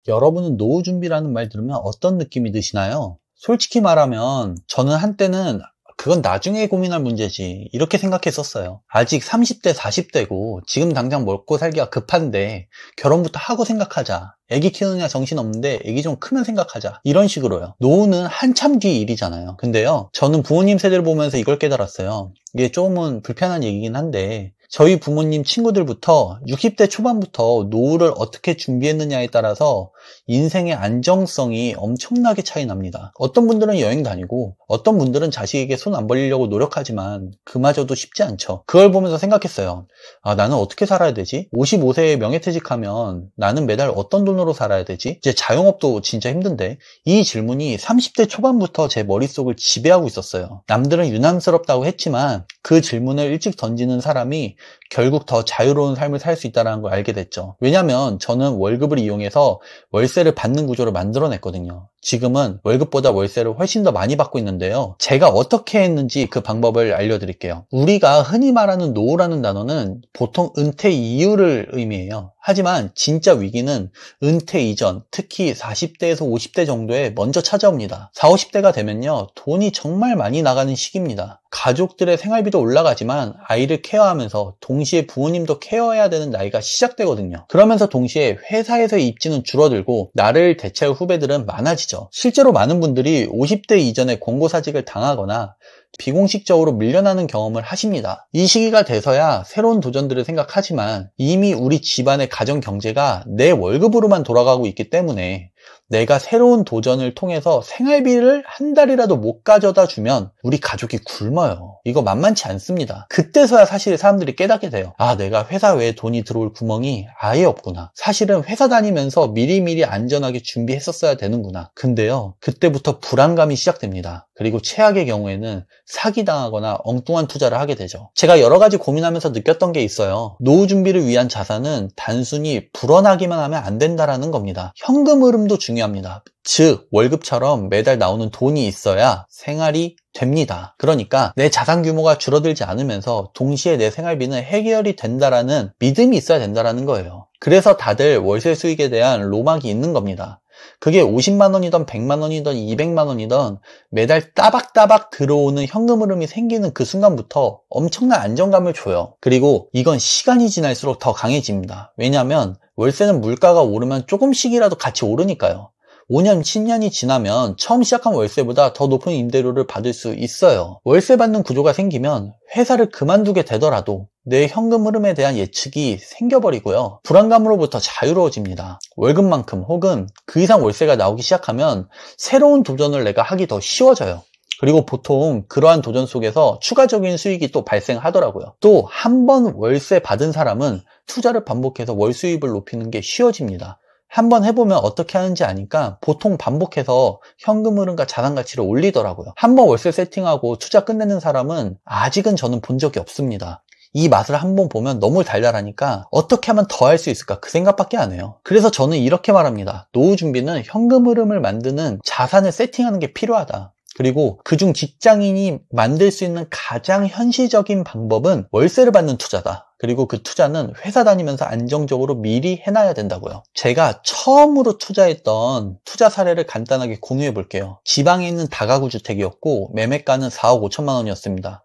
여러분은 노후 준비라는 말 들으면 어떤 느낌이 드시나요? 솔직히 말하면 저는 한때는 그건 나중에 고민할 문제지 이렇게 생각했었어요. 아직 30대 40대고 지금 당장 먹고 살기가 급한데 결혼부터 하고 생각하자. 애기 키우느냐 정신없는데 애기 좀 크면 생각하자. 이런 식으로요. 노후는 한참 뒤 일이잖아요. 근데요, 저는 부모님 세대를 보면서 이걸 깨달았어요. 이게 조금은 불편한 얘기긴 한데 저희 부모님 친구들부터 60대 초반부터 노후를 어떻게 준비했느냐에 따라서 인생의 안정성이 엄청나게 차이 납니다. 어떤 분들은 여행 다니고 어떤 분들은 자식에게 손 안 벌리려고 노력하지만 그마저도 쉽지 않죠. 그걸 보면서 생각했어요. 아, 나는 어떻게 살아야 되지? 55세에 명예퇴직하면 나는 매달 어떤 돈으로 살아야 되지? 이제 자영업도 진짜 힘든데. 이 질문이 30대 초반부터 제 머릿속을 지배하고 있었어요. 남들은 유난스럽다고 했지만 그 질문을 일찍 던지는 사람이 결국 더 자유로운 삶을 살 수 있다는 걸 알게 됐죠. 왜냐면 저는 월급을 이용해서 월세를 받는 구조를 만들어냈거든요. 지금은 월급보다 월세를 훨씬 더 많이 받고 있는데요. 제가 어떻게 했는지 그 방법을 알려드릴게요. 우리가 흔히 말하는 노후라는 단어는 보통 은퇴 이후를 의미해요. 하지만 진짜 위기는 은퇴 이전, 특히 40대에서 50대 정도에 먼저 찾아옵니다. 40, 50대가 되면요, 돈이 정말 많이 나가는 시기입니다. 가족들의 생활비도 올라가지만 아이를 케어하면서 동시에 부모님도 케어해야 되는 나이가 시작되거든요. 그러면서 동시에 회사에서의 입지는 줄어들고 나를 대체할 후배들은 많아지죠. 실제로 많은 분들이 50대 이전에 권고사직을 당하거나 비공식적으로 밀려나는 경험을 하십니다. 이 시기가 돼서야 새로운 도전들을 생각하지만 이미 우리 집안의 가정 경제가 내 월급으로만 돌아가고 있기 때문에 내가 새로운 도전을 통해서 생활비를 한 달이라도 못 가져다 주면 우리 가족이 굶어요. 이거 만만치 않습니다. 그때서야 사실 사람들이 깨닫게 돼요. 아, 내가 회사 외에 돈이 들어올 구멍이 아예 없구나. 사실은 회사 다니면서 미리미리 안전하게 준비했었어야 되는구나. 근데요, 그때부터 불안감이 시작됩니다. 그리고 최악의 경우에는 사기당하거나 엉뚱한 투자를 하게 되죠. 제가 여러 가지 고민하면서 느꼈던 게 있어요. 노후 준비를 위한 자산은 단순히 불어나기만 하면 안 된다라는 겁니다. 현금 흐름도 중요합니다. 즉, 월급처럼 매달 나오는 돈이 있어야 생활이 됩니다. 그러니까 내 자산 규모가 줄어들지 않으면서 동시에 내 생활비는 해결이 된다라는 믿음이 있어야 된다라는 거예요. 그래서 다들 월세 수익에 대한 로망이 있는 겁니다. 그게 50만 원이든 100만 원이든 200만 원이든 매달 따박따박 들어오는 현금 흐름이 생기는 그 순간부터 엄청난 안정감을 줘요. 그리고 이건 시간이 지날수록 더 강해집니다. 왜냐하면 월세는 물가가 오르면 조금씩이라도 같이 오르니까요. 5년, 10년이 지나면 처음 시작한 월세보다 더 높은 임대료를 받을 수 있어요. 월세 받는 구조가 생기면 회사를 그만두게 되더라도 내 현금 흐름에 대한 예측이 생겨버리고요. 불안감으로부터 자유로워집니다. 월급만큼 혹은 그 이상 월세가 나오기 시작하면 새로운 도전을 내가 하기 더 쉬워져요. 그리고 보통 그러한 도전 속에서 추가적인 수익이 또 발생하더라고요. 또 한 번 월세 받은 사람은 투자를 반복해서 월 수입을 높이는 게 쉬워집니다. 한번 해보면 어떻게 하는지 아니까 보통 반복해서 현금 흐름과 자산 가치를 올리더라고요. 한번 월세 세팅하고 투자 끝내는 사람은 아직은 저는 본 적이 없습니다. 이 맛을 한번 보면 너무 달달하니까 어떻게 하면 더 할 수 있을까 그 생각밖에 안 해요. 그래서 저는 이렇게 말합니다. 노후 준비는 현금 흐름을 만드는 자산을 세팅하는 게 필요하다. 그리고 그중 직장인이 만들 수 있는 가장 현실적인 방법은 월세를 받는 투자다. 그리고 그 투자는 회사 다니면서 안정적으로 미리 해놔야 된다고요. 제가 처음으로 투자했던 투자 사례를 간단하게 공유해 볼게요. 지방에 있는 다가구 주택이었고 매매가는 4억 5천만 원이었습니다.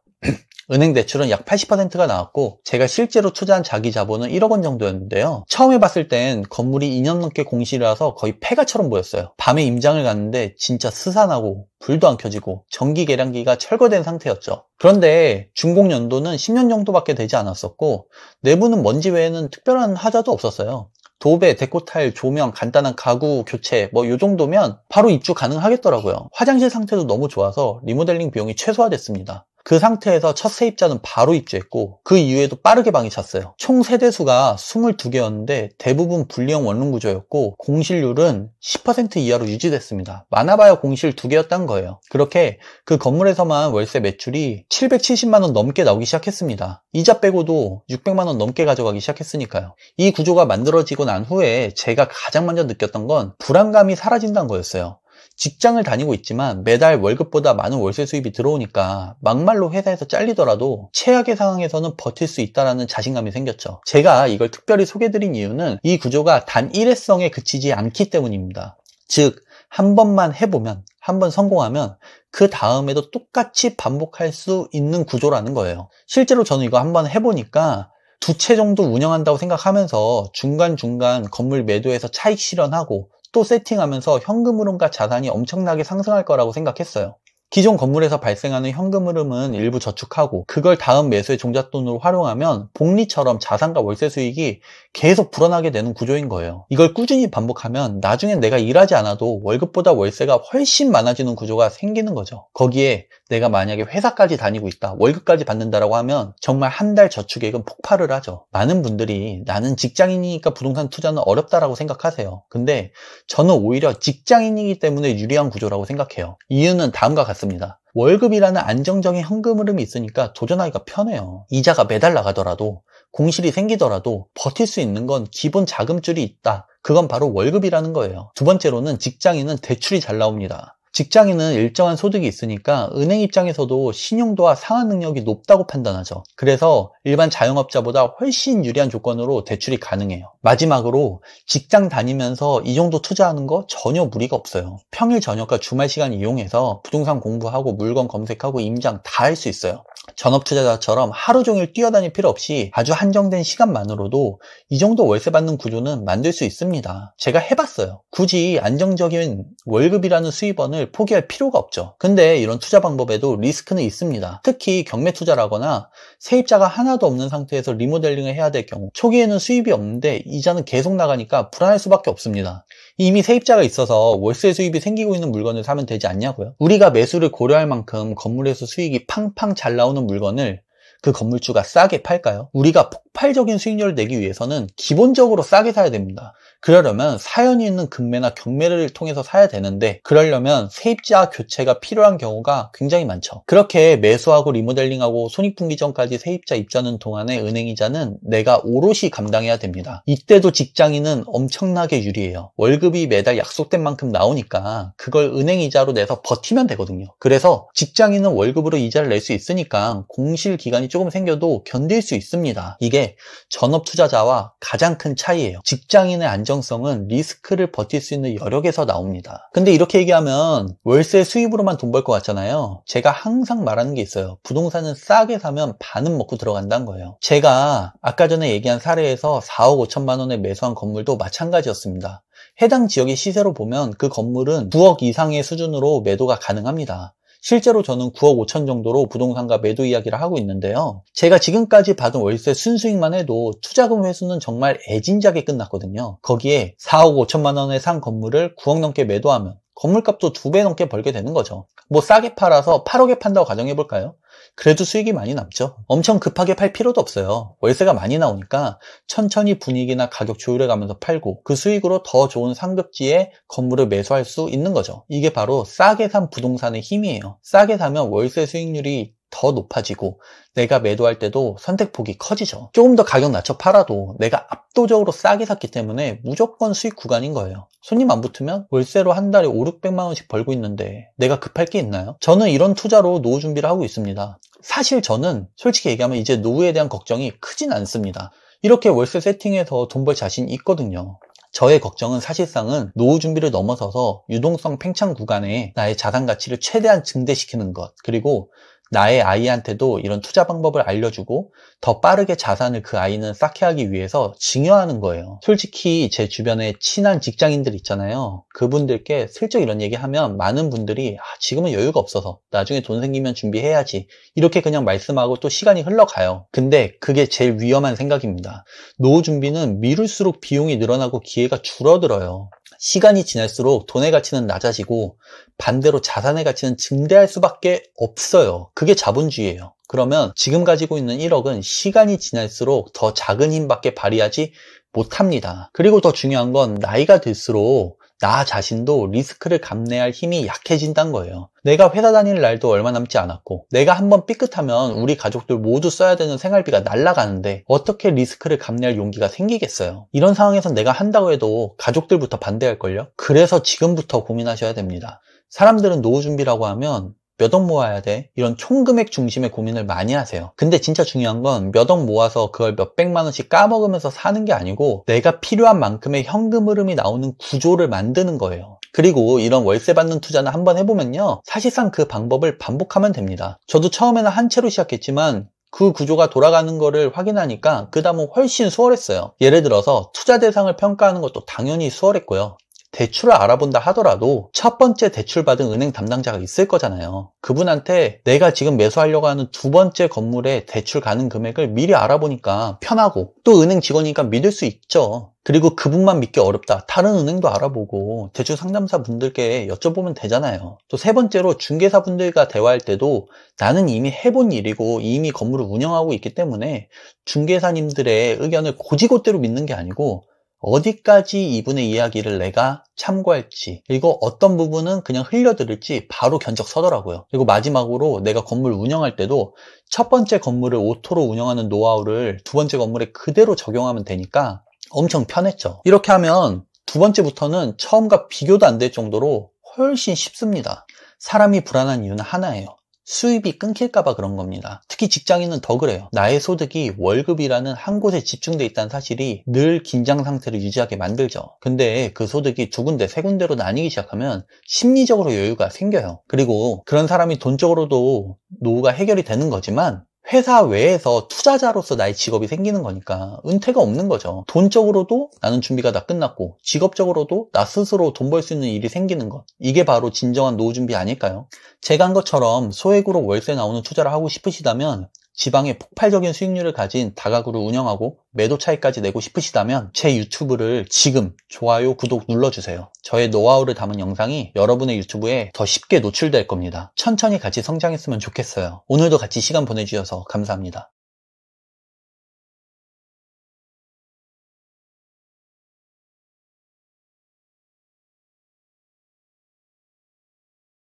은행 대출은 약 80%가 나왔고 제가 실제로 투자한 자기 자본은 1억 원 정도였는데요. 처음에 봤을 땐 건물이 2년 넘게 공실이라서 거의 폐가처럼 보였어요. 밤에 임장을 갔는데 진짜 스산하고 불도 안 켜지고 전기 계량기가 철거된 상태였죠. 그런데 준공 연도는 10년 정도밖에 되지 않았었고 내부는 먼지 외에는 특별한 하자도 없었어요. 도배, 데코타일, 조명, 간단한 가구 교체 요 정도면 바로 입주 가능하겠더라고요. 화장실 상태도 너무 좋아서 리모델링 비용이 최소화됐습니다. 그 상태에서 첫 세입자는 바로 입주했고 그 이후에도 빠르게 방이 찼어요. 총 세대수가 22개였는데 대부분 분리형 원룸 구조였고 공실률은 10% 이하로 유지됐습니다. 많아봐야 공실 2개였단 거예요. 그렇게 그 건물에서만 월세 매출이 770만 원 넘게 나오기 시작했습니다. 이자 빼고도 600만 원 넘게 가져가기 시작했으니까요. 이 구조가 만들어지고 난 후에 제가 가장 먼저 느꼈던 건 불안감이 사라진다는 거였어요. 직장을 다니고 있지만 매달 월급보다 많은 월세 수입이 들어오니까 막말로 회사에서 잘리더라도 최악의 상황에서는 버틸 수 있다는 자신감이 생겼죠. 제가 이걸 특별히 소개해드린 이유는 이 구조가 단 일회성에 그치지 않기 때문입니다. 즉, 한 번만 해보면, 한 번 성공하면 그 다음에도 똑같이 반복할 수 있는 구조라는 거예요. 실제로 저는 이거 한번 해보니까 2채 정도 운영한다고 생각하면서 중간중간 건물 매도해서 차익 실현하고 또 세팅하면서 현금 흐름과 자산이 엄청나게 상승할 거라고 생각했어요. 기존 건물에서 발생하는 현금 흐름은 일부 저축하고 그걸 다음 매수의 종잣돈으로 활용하면 복리처럼 자산과 월세 수익이 계속 불어나게 되는 구조인 거예요. 이걸 꾸준히 반복하면 나중엔 내가 일하지 않아도 월급보다 월세가 훨씬 많아지는 구조가 생기는 거죠. 거기에 내가 만약에 회사까지 다니고 있다, 월급까지 받는다라고 하면 정말 한 달 저축액은 폭발을 하죠. 많은 분들이 나는 직장인이니까 부동산 투자는 어렵다라고 생각하세요. 근데 저는 오히려 직장인이기 때문에 유리한 구조라고 생각해요. 이유는 다음과 같습니다. 월급이라는 안정적인 현금 흐름이 있으니까 도전하기가 편해요. 이자가 매달 나가더라도 공실이 생기더라도 버틸 수 있는 건 기본 자금줄이 있다. 그건 바로 월급이라는 거예요. 두 번째로는 직장인은 대출이 잘 나옵니다. 직장인은 일정한 소득이 있으니까 은행 입장에서도 신용도와 상환 능력이 높다고 판단하죠. 그래서 일반 자영업자보다 훨씬 유리한 조건으로 대출이 가능해요. 마지막으로 직장 다니면서 이 정도 투자하는 거 전혀 무리가 없어요. 평일 저녁과 주말 시간 이용해서 부동산 공부하고 물건 검색하고 임장 다 할 수 있어요. 전업 투자자처럼 하루 종일 뛰어다닐 필요 없이 아주 한정된 시간만으로도 이 정도 월세 받는 구조는 만들 수 있습니다. 제가 해봤어요. 굳이 안정적인 월급이라는 수입원을 포기할 필요가 없죠. 근데 이런 투자 방법에도 리스크는 있습니다. 특히 경매 투자라거나 세입자가 하나도 없는 상태에서 리모델링을 해야 될 경우 초기에는 수입이 없는데 이자는 계속 나가니까 불안할 수밖에 없습니다. 이미 세입자가 있어서 월세 수입이 생기고 있는 물건을 사면 되지 않냐고요? 우리가 매수를 고려할 만큼 건물에서 수익이 팡팡 잘 나오는 물건을 그 건물주가 싸게 팔까요? 우리가 폭발적인 수익률을 내기 위해서는 기본적으로 싸게 사야 됩니다. 그러려면 사연이 있는 금매나 경매를 통해서 사야 되는데 그러려면 세입자 교체가 필요한 경우가 굉장히 많죠. 그렇게 매수하고 리모델링하고 손익분기 전까지 세입자 입주하는 동안의 은행이자는 내가 오롯이 감당해야 됩니다. 이때도 직장인은 엄청나게 유리해요. 월급이 매달 약속된 만큼 나오니까 그걸 은행이자로 내서 버티면 되거든요. 그래서 직장인은 월급으로 이자를 낼 수 있으니까 공실 기간이 조금 생겨도 견딜 수 있습니다. 이게 전업 투자자와 가장 큰 차이예요. 직장인의 안정성은 리스크를 버틸 수 있는 여력에서 나옵니다. 근데 이렇게 얘기하면 월세 수입으로만 돈 벌 것 같잖아요. 제가 항상 말하는 게 있어요. 부동산은 싸게 사면 반은 먹고 들어간다는 거예요. 제가 아까 전에 얘기한 사례에서 4억 5천만 원에 매수한 건물도 마찬가지였습니다. 해당 지역의 시세로 보면 그 건물은 9억 이상의 수준으로 매도가 가능합니다. 실제로 저는 9억 5천 정도로 부동산과 매도 이야기를 하고 있는데요. 제가 지금까지 받은 월세 순수익만 해도 투자금 회수는 정말 애진작에 끝났거든요. 거기에 4억 5천만 원에 산 건물을 9억 넘게 매도하면 건물값도 2배 넘게 벌게 되는 거죠. 뭐 싸게 팔아서 8억에 판다고 가정해볼까요? 그래도 수익이 많이 남죠. 엄청 급하게 팔 필요도 없어요. 월세가 많이 나오니까 천천히 분위기나 가격 조율해가면서 팔고 그 수익으로 더 좋은 상급지에 건물을 매수할 수 있는 거죠. 이게 바로 싸게 산 부동산의 힘이에요. 싸게 사면 월세 수익률이 더 높아지고 내가 매도할 때도 선택폭이 커지죠. 조금 더 가격 낮춰 팔아도 내가 압도적으로 싸게 샀기 때문에 무조건 수익 구간인 거예요. 손님 안 붙으면 월세로 한 달에 5, 600만 원씩 벌고 있는데 내가 급할 게 있나요? 저는 이런 투자로 노후 준비를 하고 있습니다. 사실 저는 솔직히 얘기하면 이제 노후에 대한 걱정이 크진 않습니다. 이렇게 월세 세팅해서 돈 벌 자신 있거든요. 저의 걱정은 사실상은 노후 준비를 넘어서서 유동성 팽창 구간에 나의 자산 가치를 최대한 증대시키는 것, 그리고 나의 아이한테도 이런 투자 방법을 알려주고 더 빠르게 자산을 그 아이는 쌓게 하기 위해서 증여하는 거예요. 솔직히 제 주변에 친한 직장인들 있잖아요. 그분들께 슬쩍 이런 얘기하면 많은 분들이 지금은 여유가 없어서 나중에 돈 생기면 준비해야지 이렇게 그냥 말씀하고 또 시간이 흘러가요. 근데 그게 제일 위험한 생각입니다. 노후 준비는 미룰수록 비용이 늘어나고 기회가 줄어들어요. 시간이 지날수록 돈의 가치는 낮아지고 반대로 자산의 가치는 증대할 수밖에 없어요. 그게 자본주의예요. 그러면 지금 가지고 있는 1억은 시간이 지날수록 더 작은 힘밖에 발휘하지 못합니다. 그리고 더 중요한 건 나이가 들수록 나 자신도 리스크를 감내할 힘이 약해진다는 거예요. 내가 회사 다닐 날도 얼마 남지 않았고 내가 한번 삐끗하면 우리 가족들 모두 써야 되는 생활비가 날아가는데 어떻게 리스크를 감내할 용기가 생기겠어요. 이런 상황에서 내가 한다고 해도 가족들부터 반대할걸요. 그래서 지금부터 고민하셔야 됩니다. 사람들은 노후 준비라고 하면 몇 억 모아야 돼? 이런 총금액 중심의 고민을 많이 하세요. 근데 진짜 중요한 건 몇 억 모아서 그걸 몇백만 원씩 까먹으면서 사는 게 아니고 내가 필요한 만큼의 현금 흐름이 나오는 구조를 만드는 거예요. 그리고 이런 월세 받는 투자는 한번 해보면요, 사실상 그 방법을 반복하면 됩니다. 저도 처음에는 한 채로 시작했지만 그 구조가 돌아가는 거를 확인하니까 그 다음은 훨씬 수월했어요. 예를 들어서 투자 대상을 평가하는 것도 당연히 수월했고요. 대출을 알아본다 하더라도 첫 번째 대출 받은 은행 담당자가 있을 거잖아요. 그분한테 내가 지금 매수하려고 하는 두 번째 건물에 대출 가는 금액을 미리 알아보니까 편하고, 또 은행 직원이니까 믿을 수 있죠. 그리고 그분만 믿기 어렵다, 다른 은행도 알아보고 대출 상담사 분들께 여쭤보면 되잖아요. 또 세 번째로 중개사 분들과 대화할 때도 나는 이미 해본 일이고 이미 건물을 운영하고 있기 때문에 중개사님들의 의견을 곧이곧대로 믿는 게 아니고 어디까지 이분의 이야기를 내가 참고할지, 그리고 어떤 부분은 그냥 흘려들을지 바로 견적 서더라고요. 그리고 마지막으로 내가 건물 운영할 때도 첫 번째 건물을 오토로 운영하는 노하우를 두 번째 건물에 그대로 적용하면 되니까 엄청 편했죠. 이렇게 하면 두 번째부터는 처음과 비교도 안 될 정도로 훨씬 쉽습니다. 사람이 불안한 이유는 하나예요. 수입이 끊길까봐 그런 겁니다. 특히 직장인은 더 그래요. 나의 소득이 월급이라는 한 곳에 집중돼 있다는 사실이 늘 긴장 상태를 유지하게 만들죠. 근데 그 소득이 두 군데, 세 군데로 나뉘기 시작하면 심리적으로 여유가 생겨요. 그리고 그런 사람이 돈적으로도 노후가 해결이 되는 거지만 회사 외에서 투자자로서 나의 직업이 생기는 거니까 은퇴가 없는 거죠. 돈적으로도 나는 준비가 다 끝났고 직업적으로도 나 스스로 돈 벌 수 있는 일이 생기는 것, 이게 바로 진정한 노후 준비 아닐까요? 제가 한 것처럼 소액으로 월세 나오는 투자를 하고 싶으시다면, 지방에 폭발적인 수익률을 가진 다가구를 운영하고 매도 차익까지 내고 싶으시다면 제 유튜브를 지금 좋아요, 구독 눌러주세요. 저의 노하우를 담은 영상이 여러분의 유튜브에 더 쉽게 노출될 겁니다. 천천히 같이 성장했으면 좋겠어요. 오늘도 같이 시간 보내주셔서 감사합니다.